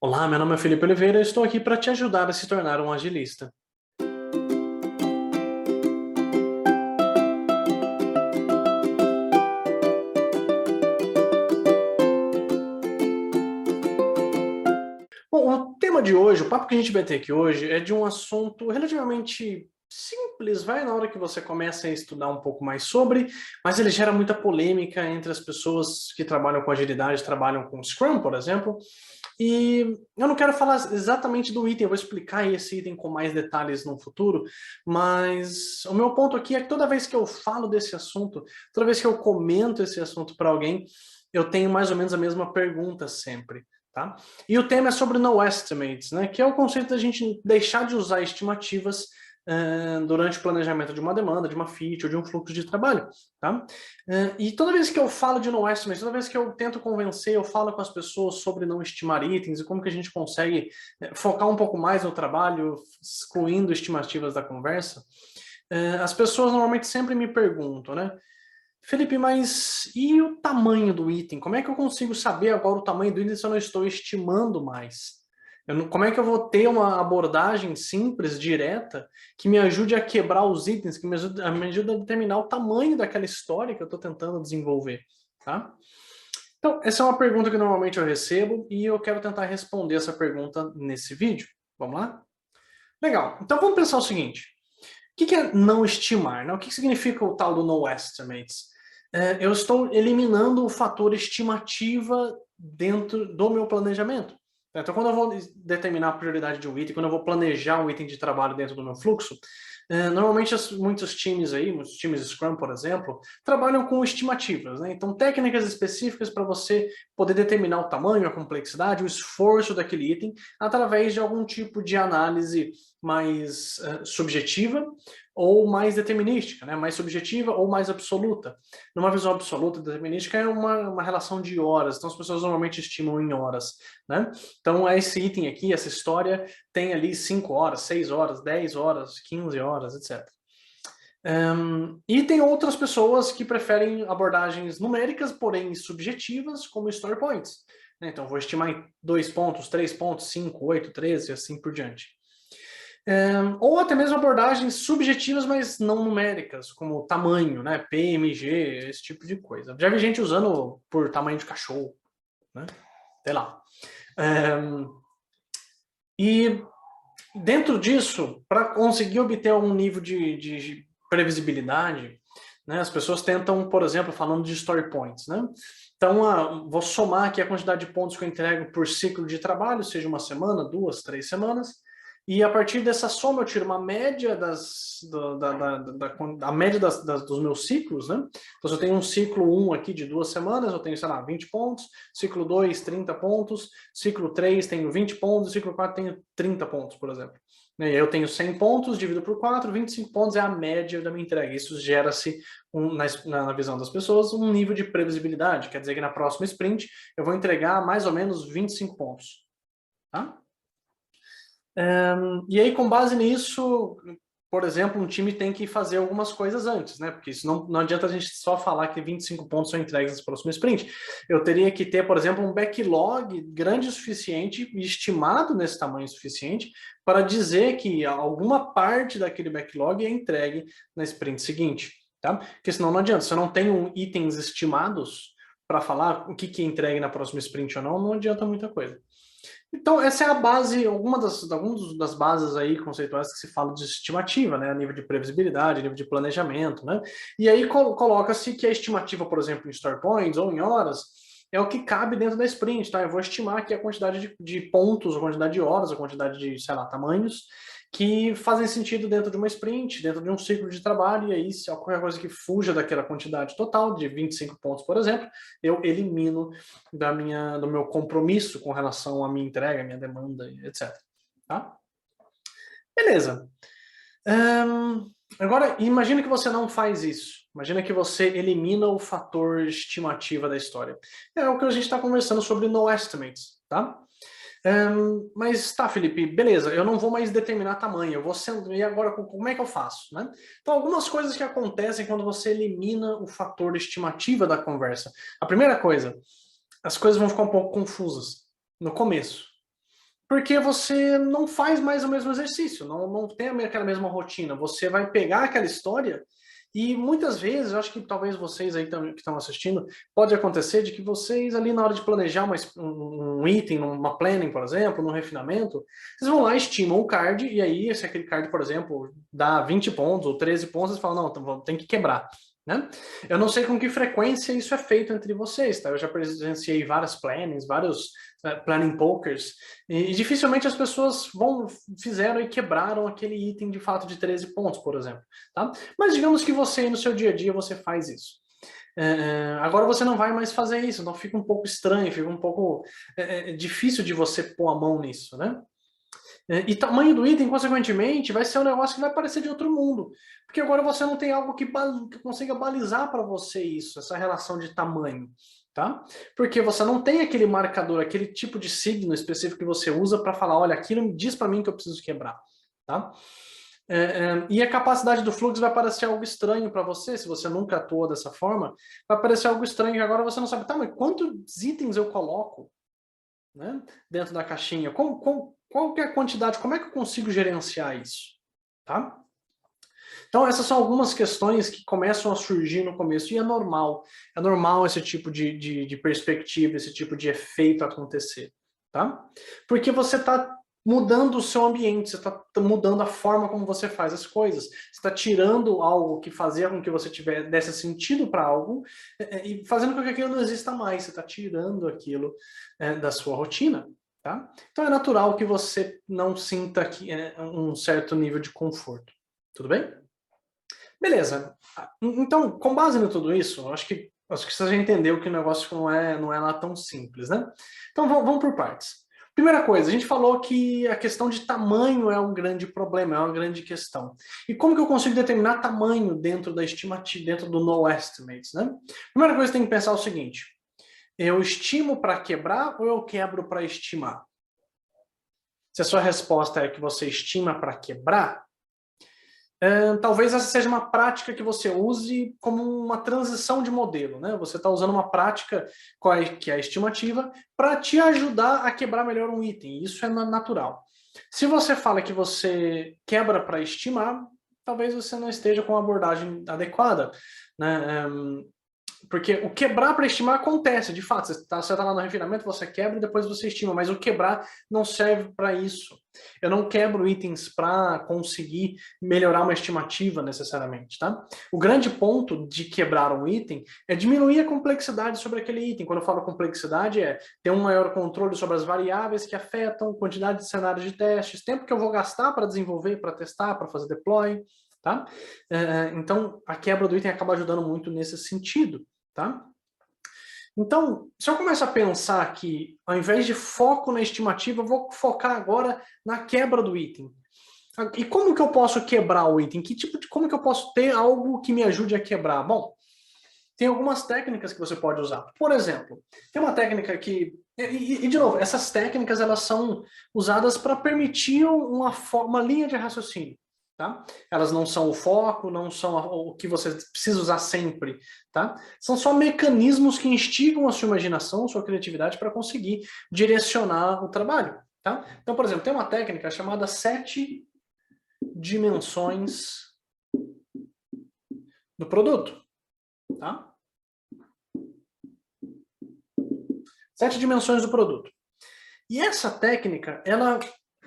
Olá, meu nome é Felipe Oliveira e estou aqui para te ajudar a se tornar um agilista. Bom, o tema de hoje, o papo que a gente vai ter aqui hoje é de um assunto relativamente simples, vai na hora que você começa a estudar um pouco mais sobre, mas ele gera muita polêmica entre as pessoas que trabalham com agilidade, trabalham com Scrum, por exemplo, e eu não quero falar exatamente do item, eu vou explicar esse item com mais detalhes no futuro, mas o meu ponto aqui é que toda vez que eu falo desse assunto, toda vez que eu comento esse assunto para alguém, eu tenho mais ou menos a mesma pergunta sempre. Tá? E o tema é sobre no estimates, né? Que é o conceito da gente deixar de usar estimativas durante o planejamento de uma demanda, de uma feature, de um fluxo de trabalho. Tá? E toda vez que eu falo de no estimates, toda vez que eu tento convencer, eu falo com as pessoas sobre não estimar itens e como que a gente consegue focar um pouco mais no trabalho, excluindo estimativas da conversa, as pessoas normalmente sempre me perguntam, né? Felipe, mas e o tamanho do item? Como é que eu consigo saber agora o tamanho do item se eu não estou estimando mais? Como é que eu vou ter uma abordagem simples, direta, que me ajude a quebrar os itens, que me ajude a determinar o tamanho daquela história que eu estou tentando desenvolver? Tá? Então, essa é uma pergunta que normalmente eu recebo e eu quero tentar responder essa pergunta nesse vídeo. Vamos lá? Legal. Então, vamos pensar o seguinte. O que é não estimar? Né? O que significa o tal do no estimates? Eu estou eliminando o fator estimativa dentro do meu planejamento. Então, quando eu vou determinar a prioridade de um item, quando eu vou planejar um item de trabalho dentro do meu fluxo, normalmente muitos times aí, muitos times Scrum, por exemplo, trabalham com estimativas, né? Então, técnicas específicas para você poder determinar o tamanho, a complexidade, o esforço daquele item através de algum tipo de análise mais subjetiva ou mais determinística, né? Mais subjetiva ou mais absoluta. Numa visão absoluta, determinística é uma relação de horas, então as pessoas normalmente estimam em horas, né? Então esse item aqui, essa história, tem ali 5 horas, 6 horas, 10 horas, 15 horas, etc. E tem outras pessoas que preferem abordagens numéricas, porém subjetivas, como story points. Então vou estimar em 2 pontos, 3 pontos, 5, 8, 13 e assim por diante. Ou até mesmo abordagens subjetivas, mas não numéricas, como tamanho, né? PMG, esse tipo de coisa. Já vi gente usando por tamanho de cachorro, né? Sei lá. E dentro disso, para conseguir obter algum nível de previsibilidade, né, as pessoas tentam, por exemplo, falando de story points, né? Então, vou somar aqui a quantidade de pontos que eu entrego por ciclo de trabalho, seja uma semana, 2, 3 semanas, e a partir dessa soma eu tiro uma média a média dos meus ciclos, né? Então, se eu tenho um ciclo 1 aqui de 2 semanas, eu tenho, sei lá, 20 pontos, ciclo 2, 30 pontos, ciclo 3 tenho 20 pontos, ciclo 4 tenho 30 pontos, por exemplo. E aí eu tenho 100 pontos, divido por 4, 25 pontos é a média da minha entrega. Isso gera-se, na visão das pessoas, um nível de previsibilidade. Quer dizer que na próxima sprint eu vou entregar mais ou menos 25 pontos. Tá? E aí, com base nisso, por exemplo, um time tem que fazer algumas coisas antes, né? Porque isso não adianta a gente só falar que 25 pontos são entregues no próximo sprint. Eu teria que ter, por exemplo, um backlog grande o suficiente, estimado nesse tamanho suficiente, para dizer que alguma parte daquele backlog é entregue na sprint seguinte, tá? Porque senão não adianta. Se eu não tenho itens estimados para falar o que é entregue na próxima sprint ou não, não adianta muita coisa. Então, essa é a base, algumas das bases aí conceituais que se fala de estimativa, né? A nível de previsibilidade, a nível de planejamento, né? E aí coloca-se que a estimativa, por exemplo, em story points ou em horas, é o que cabe dentro da sprint, tá? Eu vou estimar aqui a quantidade de pontos, a quantidade de horas, a quantidade de, sei lá, tamanhos, que fazem sentido dentro de uma sprint, dentro de um ciclo de trabalho, e aí se qualquer coisa que fuja daquela quantidade total, de 25 pontos, por exemplo, eu elimino do meu compromisso com relação à minha entrega, à minha demanda, etc. Tá? Beleza. Agora, imagina que você não faz isso. Imagina que você elimina o fator estimativa da história. É o que a gente está conversando sobre no estimates, tá? Mas tá, Felipe, beleza, eu não vou mais determinar tamanho, eu vou sendo. E agora, como é que eu faço? Né? Então, algumas coisas que acontecem quando você elimina o fator estimativa da conversa. A primeira coisa, as coisas vão ficar um pouco confusas no começo. Porque você não faz mais o mesmo exercício, não tem aquela mesma rotina. Você vai pegar aquela história e muitas vezes, eu acho que talvez vocês aí que estão assistindo, pode acontecer de que vocês ali na hora de planejar um item, numa planning, por exemplo, num refinamento, vocês vão lá, estimam o card, e aí se aquele card, por exemplo, dá 20 pontos ou 13 pontos, vocês falam, não, então tem que quebrar. Né? Eu não sei com que frequência isso é feito entre vocês, tá? Eu já presenciei várias plannings, vários planning pokers, e dificilmente as pessoas fizeram e quebraram aquele item de fato de 13 pontos, por exemplo. Tá? Mas digamos que você, no seu dia a dia, você faz isso. Agora você não vai mais fazer isso, então fica um pouco estranho, fica um pouco difícil de você pôr a mão nisso, né? E tamanho do item, consequentemente, vai ser um negócio que vai parecer de outro mundo. Porque agora você não tem algo que consiga balizar para você isso, essa relação de tamanho. Tá? Porque você não tem aquele marcador, aquele tipo de signo específico que você usa para falar, olha, aquilo diz para mim que eu preciso quebrar. Tá? E a capacidade do fluxo vai parecer algo estranho para você, se você nunca atuou dessa forma, vai parecer algo estranho que agora você não sabe, tá, mas quantos itens eu coloco, né, dentro da caixinha? Qual que é a quantidade? Como é que eu consigo gerenciar isso? Tá? Então, essas são algumas questões que começam a surgir no começo, e é normal. É normal esse tipo de perspectiva, esse tipo de efeito acontecer. Tá? Porque você está mudando o seu ambiente, você está mudando a forma como você faz as coisas. Você está tirando algo que fazia com que você desse sentido para algo e fazendo com que aquilo não exista mais. Você está tirando aquilo da sua rotina. Tá? Então é natural que você não sinta um certo nível de conforto. Tudo bem? Beleza. Então, com base em tudo isso, acho que você já entendeu que o negócio não é lá tão simples, né? Então vamos por partes. Primeira coisa, a gente falou que a questão de tamanho é um grande problema, é uma grande questão. E como que eu consigo determinar tamanho dentro da estimativa, dentro do no estimates, né? Primeira coisa que tem que pensar é o seguinte: eu estimo para quebrar ou eu quebro para estimar? Se a sua resposta é que você estima para quebrar, talvez essa seja uma prática que você use como uma transição de modelo, né? Você está usando uma prática que é a estimativa para te ajudar a quebrar melhor um item. Isso é natural. Se você fala que você quebra para estimar, talvez você não esteja com a abordagem adequada, né? Porque o quebrar para estimar acontece, de fato. Você tá lá no refinamento, você quebra e depois você estima, mas o quebrar não serve para isso. Eu não quebro itens para conseguir melhorar uma estimativa necessariamente, tá? O grande ponto de quebrar um item é diminuir a complexidade sobre aquele item. Quando eu falo complexidade, é ter um maior controle sobre as variáveis que afetam, quantidade de cenários de testes, tempo que eu vou gastar para desenvolver, para testar, para fazer deploy, tá? Então, a quebra do item acaba ajudando muito nesse sentido. Tá? Então, se eu começar a pensar que, ao invés de foco na estimativa, eu vou focar agora na quebra do item. E como que eu posso quebrar o item? Como que eu posso ter algo que me ajude a quebrar? Bom, tem algumas técnicas que você pode usar. Por exemplo, tem uma técnica que... de novo, essas técnicas elas são usadas para permitir uma linha de raciocínio. Tá? Elas não são o foco, não são o que você precisa usar sempre. Tá? São só mecanismos que instigam a sua imaginação, a sua criatividade para conseguir direcionar o trabalho. Tá? Então, por exemplo, tem uma técnica chamada 7 dimensões do produto. Tá? 7 dimensões do produto. E essa técnica, ela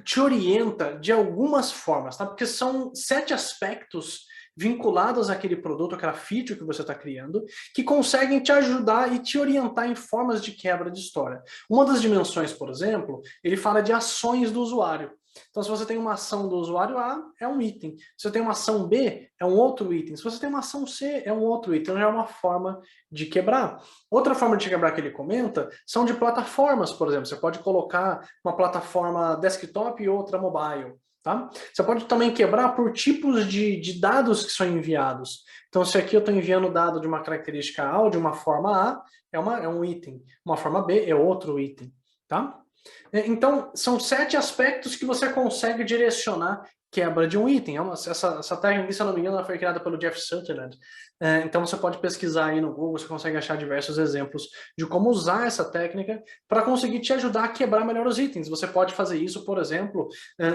te orienta de algumas formas, tá? Porque são 7 aspectos vinculados àquele produto, àquela feature que você está criando, que conseguem te ajudar e te orientar em formas de quebra de história. Uma das dimensões, por exemplo, ele fala de ações do usuário. Então, se você tem uma ação do usuário A, é um item. Se você tem uma ação B, é um outro item. Se você tem uma ação C, é um outro item. Então, já é uma forma de quebrar. Outra forma de quebrar que ele comenta são de plataformas, por exemplo. Você pode colocar uma plataforma desktop e outra mobile. Tá? Você pode também quebrar por tipos de dados que são enviados. Então, se aqui eu estou enviando dado de uma característica A ou de uma forma A, é um item. Uma forma B é outro item. Tá? Então, são 7 aspectos que você consegue direcionar quebra de um item. Essa técnica, se eu não me engano, ela foi criada pelo Jeff Sutherland. Então, você pode pesquisar aí no Google, você consegue achar diversos exemplos de como usar essa técnica para conseguir te ajudar a quebrar melhor os itens. Você pode fazer isso, por exemplo,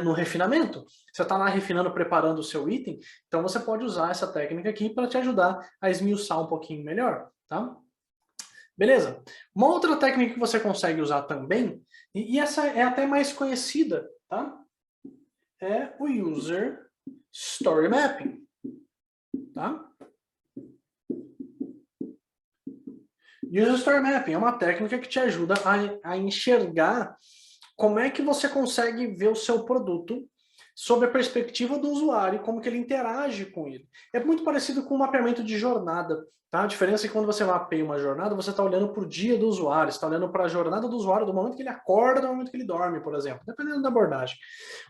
no refinamento. Você está lá refinando, preparando o seu item, então você pode usar essa técnica aqui para te ajudar a esmiuçar um pouquinho melhor, tá? Beleza? Uma outra técnica que você consegue usar também, e essa é até mais conhecida, tá? É o User Story Mapping, tá? User Story Mapping é uma técnica que te ajuda a enxergar como é que você consegue ver o seu produto sob a perspectiva do usuário, como que ele interage com ele. É muito parecido com o mapeamento de jornada, tá? A diferença é que quando você mapeia uma jornada, você está olhando para o dia do usuário, está olhando para a jornada do usuário do momento que ele acorda, do momento que ele dorme, por exemplo, dependendo da abordagem.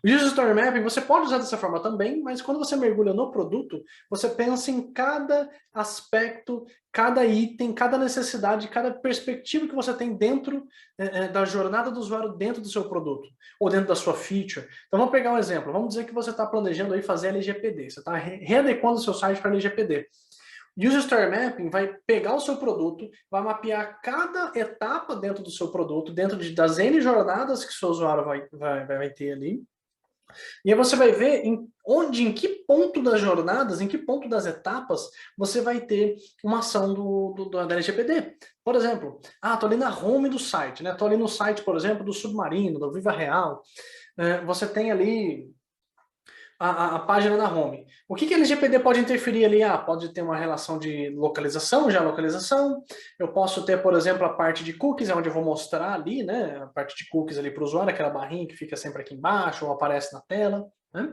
O User Story Mapping você pode usar dessa forma também, mas quando você mergulha no produto, você pensa em cada aspecto, cada item, cada necessidade, cada perspectiva que você tem dentro da jornada do usuário dentro do seu produto, ou dentro da sua feature. Então vamos pegar um exemplo, vamos dizer que você está planejando aí fazer LGPD, você está readequando o seu site para LGPD. User Story Mapping vai pegar o seu produto, vai mapear cada etapa dentro do seu produto, dentro das N jornadas que o seu usuário vai ter ali, e aí você vai ver em que ponto das jornadas, em que ponto das etapas você vai ter uma ação da LGPD. Por exemplo, tô ali na home do site, né? Tô ali no site, por exemplo, do Submarino, do Viva Real. Você tem ali a página na home. O que a LGPD pode interferir ali? Pode ter uma relação de localização, geolocalização. Eu posso ter, por exemplo, a parte de cookies, onde eu vou mostrar ali, né? A parte de cookies ali para o usuário, aquela barrinha que fica sempre aqui embaixo ou aparece na tela. Né?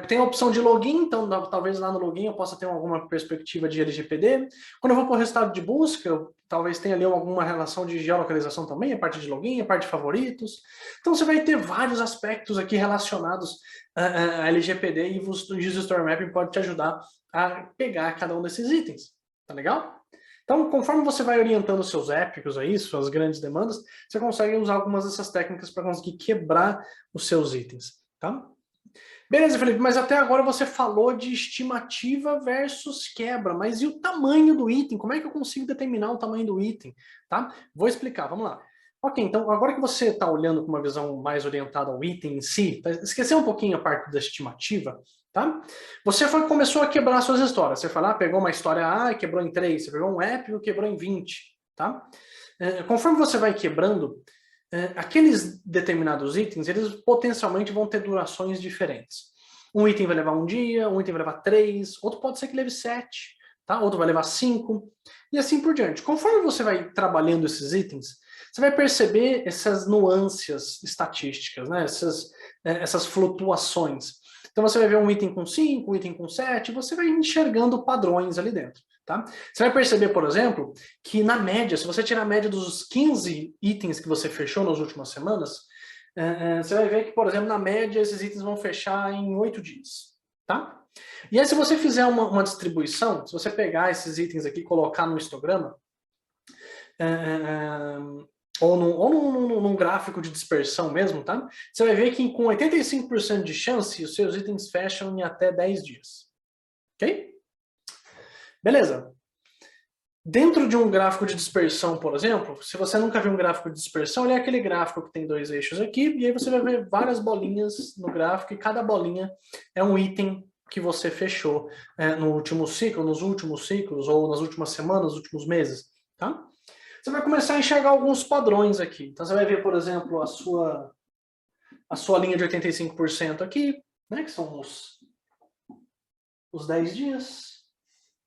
Tem a opção de login, então talvez lá no login eu possa ter alguma perspectiva de LGPD. Quando eu vou para o resultado de busca, talvez tenha ali alguma relação de geolocalização também, a parte de login, a parte de favoritos. Então você vai ter vários aspectos aqui relacionados a LGPD e o User Story Mapping pode te ajudar a pegar cada um desses itens. Tá legal? Então, conforme você vai orientando seus épicos aí, suas grandes demandas, você consegue usar algumas dessas técnicas para conseguir quebrar os seus itens. Tá? Beleza, Felipe, mas até agora você falou de estimativa versus quebra, mas e o tamanho do item? Como é que eu consigo determinar o tamanho do item? Tá? Vou explicar, vamos lá. Ok, então agora que você está olhando com uma visão mais orientada ao item em si, esquecer um pouquinho a parte da estimativa, tá? Você começou a quebrar suas histórias. Você falou, pegou uma história A e quebrou em 3, você pegou um épico e quebrou em 20, tá? Conforme você vai quebrando, aqueles determinados itens, eles potencialmente vão ter durações diferentes. Um item vai levar um dia, um item vai levar 3, outro pode ser que leve 7, tá? Outro vai levar 5, e assim por diante. Conforme você vai trabalhando esses itens, você vai perceber essas nuances estatísticas, né? Essas flutuações. Então você vai ver um item com 5, um item com 7, você vai enxergando padrões ali dentro. Tá? Você vai perceber, por exemplo, que na média, se você tirar a média dos 15 itens que você fechou nas últimas semanas, você vai ver que, por exemplo, na média, esses itens vão fechar em 8 dias. Tá? E aí, se você fizer uma distribuição, se você pegar esses itens aqui e colocar no histograma, ou num gráfico de dispersão mesmo, tá? Você vai ver que com 85% de chance, os seus itens fecham em até 10 dias. Ok? Beleza. Dentro de um gráfico de dispersão, por exemplo, se você nunca viu um gráfico de dispersão, ele é aquele gráfico que tem 2 eixos aqui, e aí você vai ver várias bolinhas no gráfico, e cada bolinha é um item que você fechou no último ciclo, nos últimos ciclos, ou nas últimas semanas, nos últimos meses, tá? Você vai começar a enxergar alguns padrões aqui. Então você vai ver, por exemplo, a sua linha de 85% aqui, né, que são os 10 dias,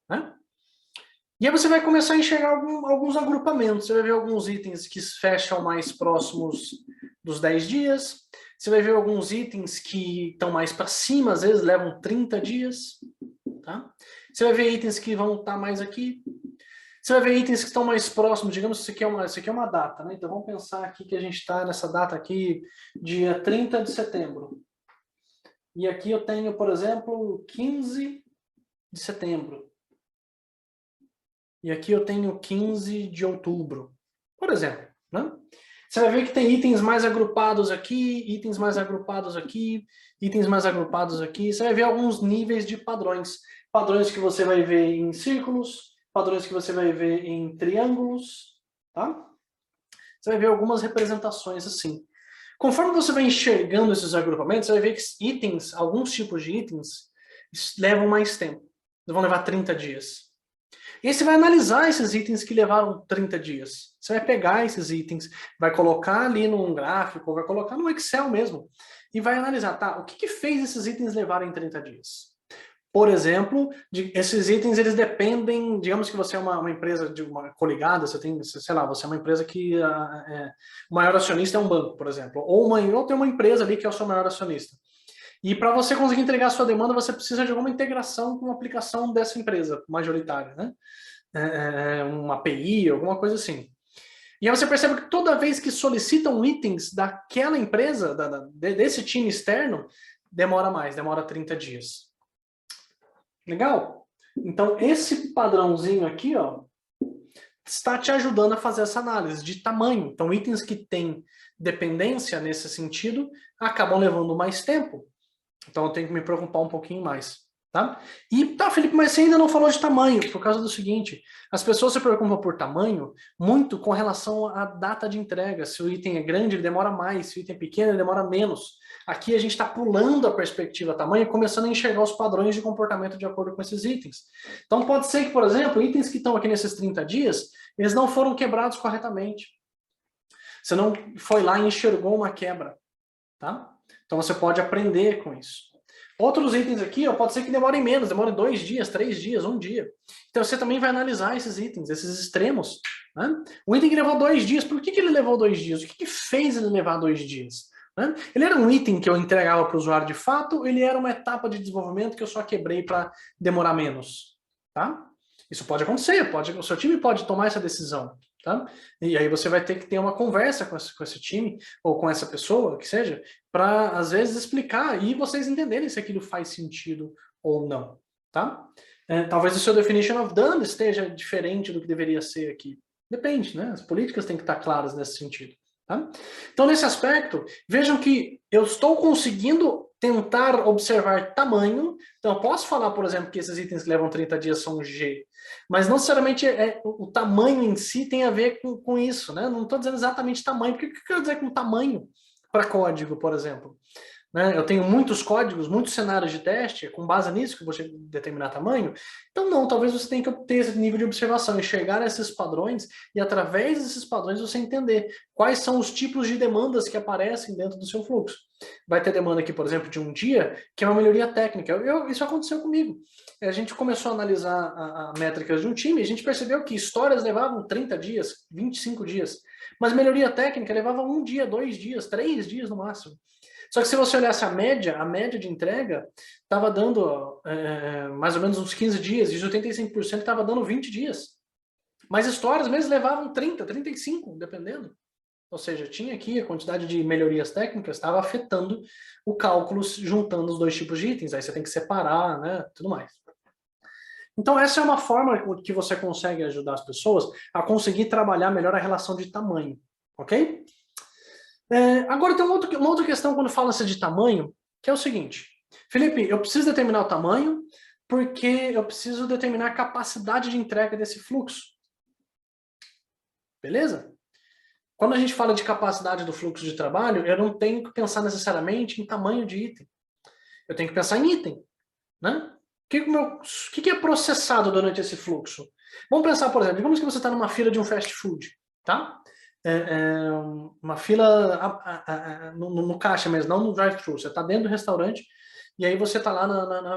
né? E aí você vai começar a enxergar alguns agrupamentos. Você vai ver alguns itens que fecham mais próximos dos 10 dias. Você vai ver alguns itens que estão mais para cima, às vezes levam 30 dias. Tá? Você vai ver itens que vão estar mais aqui. Você vai ver itens que estão mais próximos. Digamos que isso aqui é uma data. Né? Então vamos pensar aqui que a gente está nessa data aqui, dia 30 de setembro. E aqui eu tenho, por exemplo, 15 de setembro. E aqui eu tenho 15 de outubro, por exemplo. Né? Você vai ver que tem itens mais agrupados aqui, itens mais agrupados aqui, itens mais agrupados aqui. Você vai ver alguns níveis de padrões. Padrões que você vai ver em círculos, padrões que você vai ver em triângulos, tá? Você vai ver algumas representações assim. Conforme você vai enxergando esses agrupamentos, você vai ver que itens, alguns tipos de itens, levam mais tempo. Vão levar 30 dias. E aí você vai analisar esses itens que levaram 30 dias. Você vai pegar esses itens, vai colocar ali num gráfico, vai colocar no Excel mesmo, e vai analisar, tá, o que fez esses itens levarem 30 dias? Por exemplo, esses itens, eles dependem, digamos que você é uma empresa de uma coligada, você tem, sei lá, você é uma empresa que o maior acionista é um banco, por exemplo, ou tem uma empresa ali que é o seu maior acionista. E para você conseguir entregar a sua demanda, você precisa de alguma integração com uma aplicação dessa empresa majoritária, né? Uma API, alguma coisa assim. E aí você percebe que toda vez que solicitam itens daquela empresa, desse time externo, demora mais, demora 30 dias. Legal? Então, esse padrãozinho aqui, ó, está te ajudando a fazer essa análise de tamanho. Então, itens que têm dependência nesse sentido acabam levando mais tempo. Então eu tenho que me preocupar um pouquinho mais, tá? E tá, Felipe, mas você ainda não falou de tamanho, por causa do seguinte, as pessoas se preocupam por tamanho muito com relação à data de entrega. Se o item é grande, ele demora mais, se o item é pequeno, ele demora menos. Aqui a gente está pulando a perspectiva tamanho e começando a enxergar os padrões de comportamento de acordo com esses itens. Então pode ser que, por exemplo, itens que estão aqui nesses 30 dias, eles não foram quebrados corretamente. Você não foi lá e enxergou uma quebra, tá? Então você pode aprender com isso. Outros itens aqui, ó, pode ser que demorem menos, demorem 2 dias, 3 dias, 1 dia. Então você também vai analisar esses itens, esses extremos. Né? O item que levou 2 dias, por que ele levou 2 dias? O que fez ele levar 2 dias? Né? Ele era um item que eu entregava para o usuário de fato, ou ele era uma etapa de desenvolvimento que eu só quebrei para demorar menos? Tá? Isso pode acontecer, o seu time pode tomar essa decisão. Tá? E aí você vai ter que ter uma conversa com esse time, ou com essa pessoa, que seja, para, às vezes, explicar e vocês entenderem se aquilo faz sentido ou não. Tá? Talvez o seu definition of done esteja diferente do que deveria ser aqui. Depende, né? As políticas têm que estar claras nesse sentido. Tá? Então, nesse aspecto, vejam que eu estou conseguindo tentar observar tamanho. Então, eu posso falar, por exemplo, que esses itens que levam 30 dias são G, mas não necessariamente o tamanho em si tem a ver com isso, né? Não estou dizendo exatamente tamanho, porque o que eu quero dizer com tamanho para código, por exemplo? Né? Eu tenho muitos códigos, muitos cenários de teste, com base nisso que você determinar tamanho. Então não, talvez você tenha que ter esse nível de observação, enxergar esses padrões e através desses padrões você entender quais são os tipos de demandas que aparecem dentro do seu fluxo. Vai ter demanda aqui, por exemplo, de um dia, que é uma melhoria técnica. Isso aconteceu comigo. A gente começou a analisar a métricas de um time e a gente percebeu que histórias levavam 30 dias, 25 dias, mas melhoria técnica levava 1 dia, 2 dias, 3 dias no máximo. Só que se você olhasse a média de entrega estava dando mais ou menos uns 15 dias, e os 85% estava dando 20 dias. Mas histórias mesmo levavam 30, 35, dependendo. Ou seja, tinha aqui a quantidade de melhorias técnicas, estava afetando o cálculo juntando os dois tipos de itens. Aí você tem que separar, né, tudo mais. Então essa é uma forma que você consegue ajudar as pessoas a conseguir trabalhar melhor a relação de tamanho, ok? Agora tem uma outra questão quando fala-se de tamanho, que é o seguinte. Felipe, eu preciso determinar o tamanho porque eu preciso determinar a capacidade de entrega desse fluxo. Beleza? Quando a gente fala de capacidade do fluxo de trabalho, eu não tenho que pensar necessariamente em tamanho de item. Eu tenho que pensar em item. Né? O que é processado durante esse fluxo? Vamos pensar, por exemplo, digamos que você está numa fila de um fast food. Tá? Uma fila no caixa mesmo, não no drive-thru. Você está dentro do restaurante e aí você está lá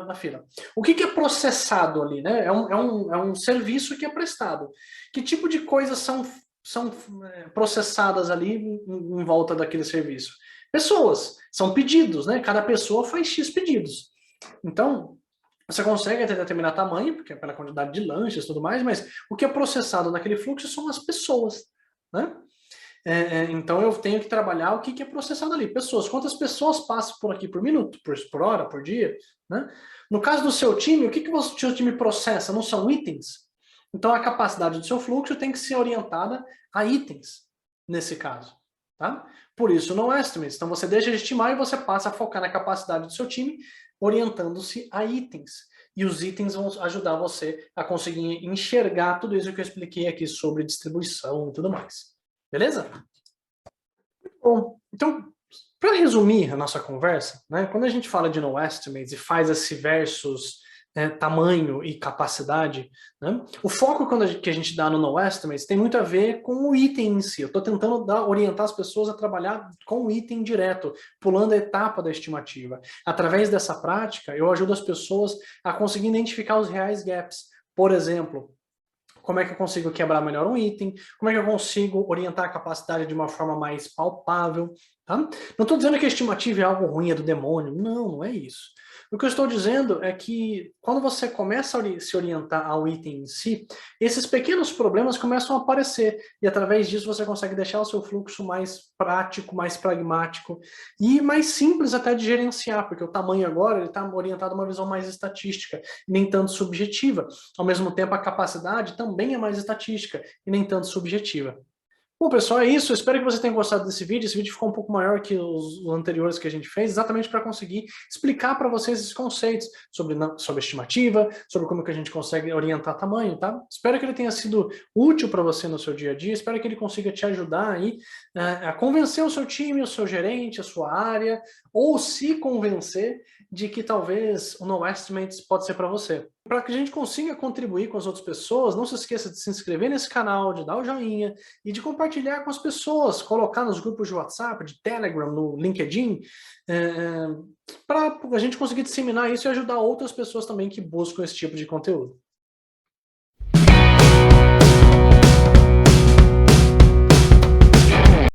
na fila. O que é processado ali? Né? É um serviço que é prestado. Que tipo de coisas são processadas ali em volta daquele serviço? Pessoas, são pedidos, né? Cada pessoa faz X pedidos. Então, você consegue até determinar tamanho, porque é pela quantidade de lanches e tudo mais, mas o que é processado naquele fluxo são as pessoas, né? Então eu tenho que trabalhar o que é processado ali. Pessoas, quantas pessoas passam por aqui por minuto, por hora, por dia, né? No caso do seu time, o que o seu time processa? Não são itens? Então a capacidade do seu fluxo tem que ser orientada a itens, nesse caso. tá? Por isso, no estimates. Então, você deixa de estimar e você passa a focar na capacidade do seu time, orientando-se a itens. E os itens vão ajudar você a conseguir enxergar tudo isso que eu expliquei aqui sobre distribuição e tudo mais. Beleza? Bom, então, para resumir a nossa conversa, né, quando a gente fala de no estimates e faz esse versus tamanho e capacidade, né, o foco que a gente dá no no estimates tem muito a ver com o item em si. Eu estou tentando orientar as pessoas a trabalhar com o item direto, pulando a etapa da estimativa. Através dessa prática, eu ajudo as pessoas a conseguir identificar os reais gaps. Por exemplo, como é que eu consigo quebrar melhor um item, como é que eu consigo orientar a capacidade de uma forma mais palpável, tá? Não estou dizendo que a estimativa é algo ruim, é do demônio, não é isso. O que eu estou dizendo é que quando você começa a se orientar ao item em si, esses pequenos problemas começam a aparecer e através disso você consegue deixar o seu fluxo mais prático, mais pragmático e mais simples até de gerenciar, porque o tamanho agora está orientado a uma visão mais estatística, nem tanto subjetiva. Ao mesmo tempo, a capacidade também é mais estatística e nem tanto subjetiva. Bom, pessoal, é isso. Eu espero que você tenha gostado desse vídeo. Esse vídeo ficou um pouco maior que os anteriores que a gente fez, exatamente para conseguir explicar para vocês esses conceitos sobre estimativa, sobre como que a gente consegue orientar tamanho, tá? Espero que ele tenha sido útil para você no seu dia a dia. Espero que ele consiga te ajudar aí a convencer o seu time, o seu gerente, a sua área, ou se convencer de que talvez o No Estimates pode ser para você. Para que a gente consiga contribuir com as outras pessoas, não se esqueça de se inscrever nesse canal, de dar o joinha e de compartilhar com as pessoas, colocar nos grupos de WhatsApp, de Telegram, no LinkedIn, para a gente conseguir disseminar isso e ajudar outras pessoas também que buscam esse tipo de conteúdo.